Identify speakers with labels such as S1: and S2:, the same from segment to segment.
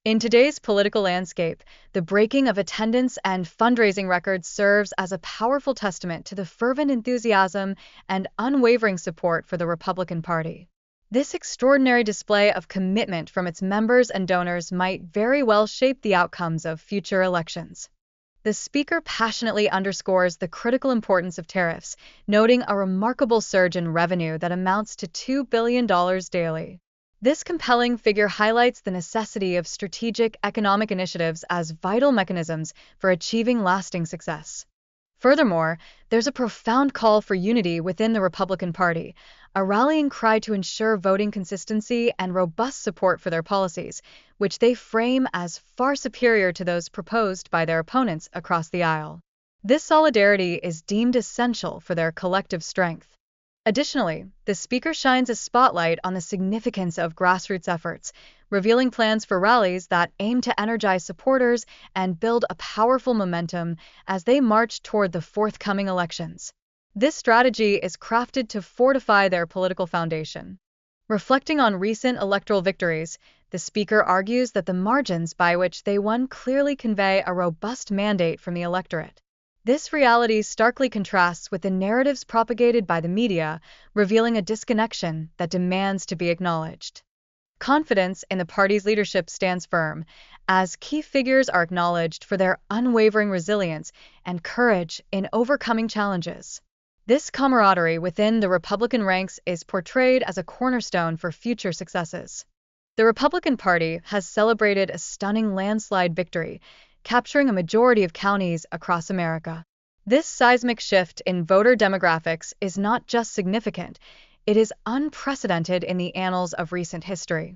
S1: In today's political landscape, the breaking of attendance and fundraising records serves as a powerful testament to the fervent enthusiasm and unwavering support for the Republican Party. This extraordinary display of commitment from its members and donors might very well shape the outcomes of future elections. The speaker passionately underscores the critical importance of tariffs, noting a remarkable surge in revenue that amounts to $2 billion daily. This compelling figure highlights the necessity of strategic economic initiatives as vital mechanisms for achieving lasting success. Furthermore, there's a profound call for unity within the Republican Party, a rallying cry to ensure voting consistency and robust support for their policies, which they frame as far superior to those proposed by their opponents across the aisle. This solidarity is deemed essential for their collective strength. Additionally, the speaker shines a spotlight on the significance of grassroots efforts, revealing plans for rallies that aim to energize supporters and build a powerful momentum as they march toward the forthcoming elections. This strategy is crafted to fortify their political foundation. Reflecting on recent electoral victories, the speaker argues that the margins by which they won clearly convey a robust mandate from the electorate. This reality starkly contrasts with the narratives propagated by the media, revealing a disconnection that demands to be acknowledged. Confidence in the party's leadership stands firm, as key figures are acknowledged for their unwavering resilience and courage in overcoming challenges. This camaraderie within the Republican ranks is portrayed as a cornerstone for future successes. The Republican Party has celebrated a stunning landslide victory, capturing a majority of counties across America. This seismic shift in voter demographics is not just significant, it is unprecedented in the annals of recent history.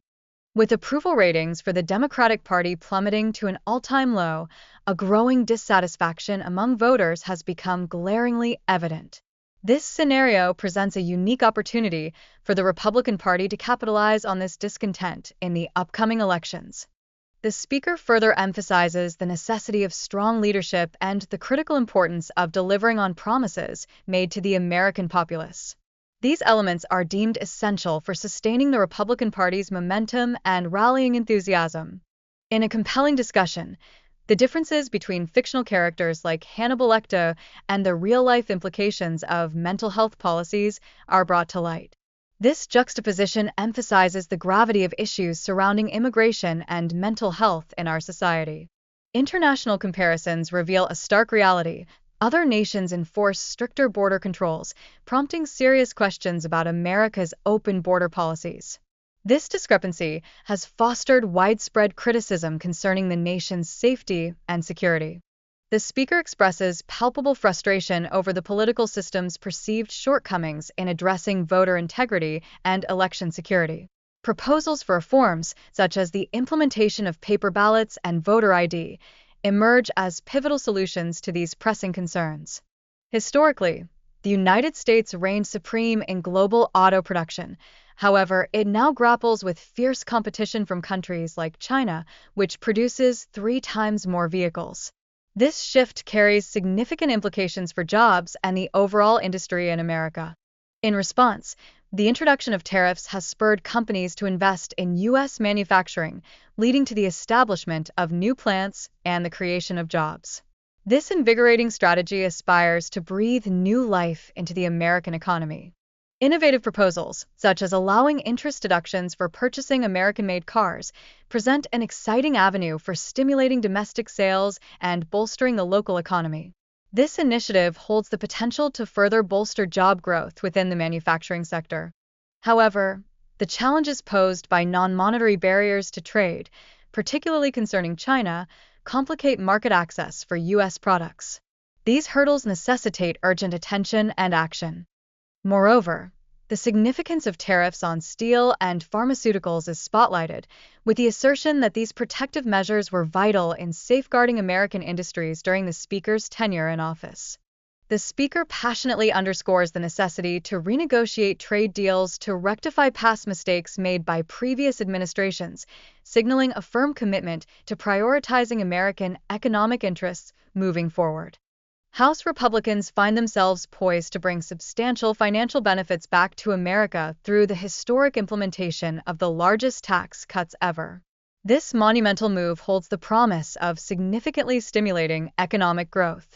S1: With approval ratings for the Democratic Party plummeting to an all-time low, a growing dissatisfaction among voters has become glaringly evident. This scenario presents a unique opportunity for the Republican Party to capitalize on this discontent in the upcoming elections. The speaker further emphasizes the necessity of strong leadership and the critical importance of delivering on promises made to the American populace. These elements are deemed essential for sustaining the Republican Party's momentum and rallying enthusiasm. In a compelling discussion, the differences between fictional characters like Hannibal Lecter and the real-life implications of mental health policies are brought to light. This juxtaposition emphasizes the gravity of issues surrounding immigration and mental health in our society. International comparisons reveal a stark reality. Other nations enforce stricter border controls, prompting serious questions about America's open border policies. This discrepancy has fostered widespread criticism concerning the nation's safety and security. The speaker expresses palpable frustration over the political system's perceived shortcomings in addressing voter integrity and election security. Proposals for reforms, such as the implementation of paper ballots and voter ID, emerge as pivotal solutions to these pressing concerns. Historically, the United States reigned supreme in global auto production. However, it now grapples with fierce competition from countries like China, which produces 3 times more vehicles. This shift carries significant implications for jobs and the overall industry in America. In response, the introduction of tariffs has spurred companies to invest in U.S. manufacturing, leading to the establishment of new plants and the creation of jobs. This invigorating strategy aspires to breathe new life into the American economy. Innovative proposals, such as allowing interest deductions for purchasing American-made cars, present an exciting avenue for stimulating domestic sales and bolstering the local economy. This initiative holds the potential to further bolster job growth within the manufacturing sector. However, the challenges posed by non-monetary barriers to trade, particularly concerning China, complicate market access for U.S. products. These hurdles necessitate urgent attention and action. Moreover, the significance of tariffs on steel and pharmaceuticals is spotlighted, with the assertion that these protective measures were vital in safeguarding American industries during the speaker's tenure in office. The speaker passionately underscores the necessity to renegotiate trade deals to rectify past mistakes made by previous administrations, signaling a firm commitment to prioritizing American economic interests moving forward. House Republicans find themselves poised to bring substantial financial benefits back to America through the historic implementation of the largest tax cuts ever. This monumental move holds the promise of significantly stimulating economic growth.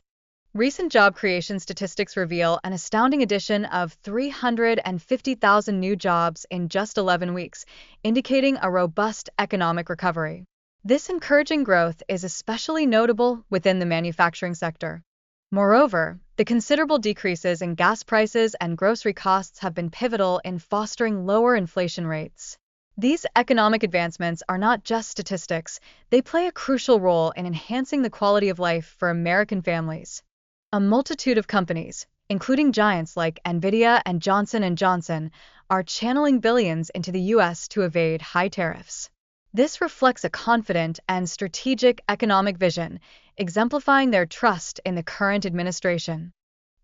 S1: Recent job creation statistics reveal an astounding addition of 350,000 new jobs in just 11 weeks, indicating a robust economic recovery. This encouraging growth is especially notable within the manufacturing sector. Moreover, the considerable decreases in gas prices and grocery costs have been pivotal in fostering lower inflation rates. These economic advancements are not just statistics, they play a crucial role in enhancing the quality of life for American families. A multitude of companies, including giants like Nvidia and Johnson & Johnson, are channeling billions into the U.S. to evade high tariffs. This reflects a confident and strategic economic vision, exemplifying their trust in the current administration.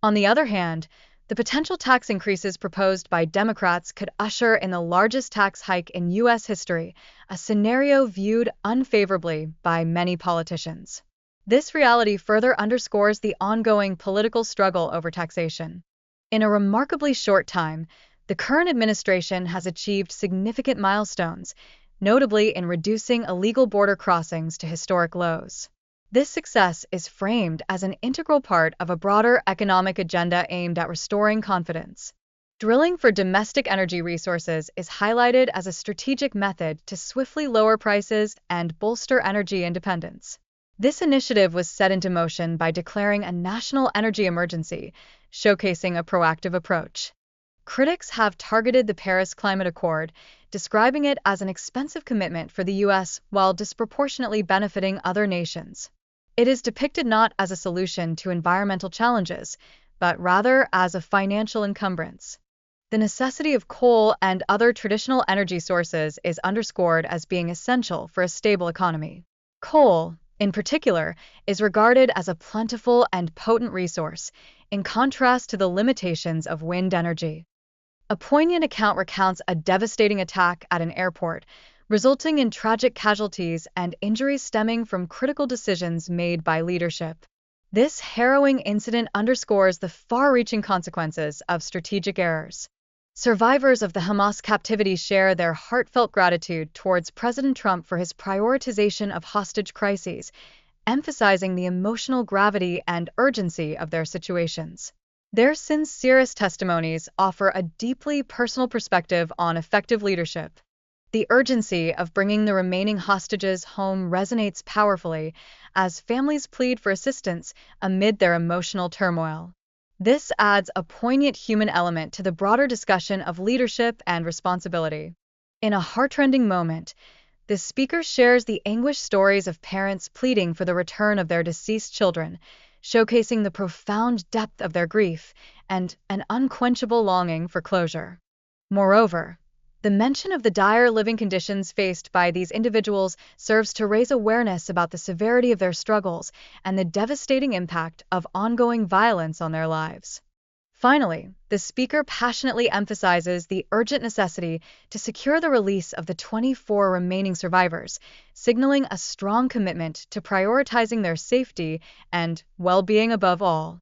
S1: On the other hand, the potential tax increases proposed by Democrats could usher in the largest tax hike in U.S. history, a scenario viewed unfavorably by many politicians. This reality further underscores the ongoing political struggle over taxation. In a remarkably short time, the current administration has achieved significant milestones, notably in reducing illegal border crossings to historic lows. This success is framed as an integral part of a broader economic agenda aimed at restoring confidence. Drilling for domestic energy resources is highlighted as a strategic method to swiftly lower prices and bolster energy independence. This initiative was set into motion by declaring a national energy emergency, showcasing a proactive approach. Critics have targeted the Paris Climate Accord, describing it as an expensive commitment for the U.S. while disproportionately benefiting other nations. It is depicted not as a solution to environmental challenges, but rather as a financial encumbrance. The necessity of coal and other traditional energy sources is underscored as being essential for a stable economy. Coal, in particular, is regarded as a plentiful and potent resource, in contrast to the limitations of wind energy. A poignant account recounts a devastating attack at an airport, resulting in tragic casualties and injuries stemming from critical decisions made by leadership. This harrowing incident underscores the far-reaching consequences of strategic errors. Survivors of the Hamas captivity share their heartfelt gratitude towards President Trump for his prioritization of hostage crises, emphasizing the emotional gravity and urgency of their situations. Their sincerest testimonies offer a deeply personal perspective on effective leadership. The urgency of bringing the remaining hostages home resonates powerfully as families plead for assistance amid their emotional turmoil. This adds a poignant human element to the broader discussion of leadership and responsibility. In a heartrending moment, the speaker shares the anguished stories of parents pleading for the return of their deceased children, showcasing the profound depth of their grief and an unquenchable longing for closure. Moreover, the mention of the dire living conditions faced by these individuals serves to raise awareness about the severity of their struggles and the devastating impact of ongoing violence on their lives. Finally, the speaker passionately emphasizes the urgent necessity to secure the release of the 24 remaining survivors, signaling a strong commitment to prioritizing their safety and well-being above all.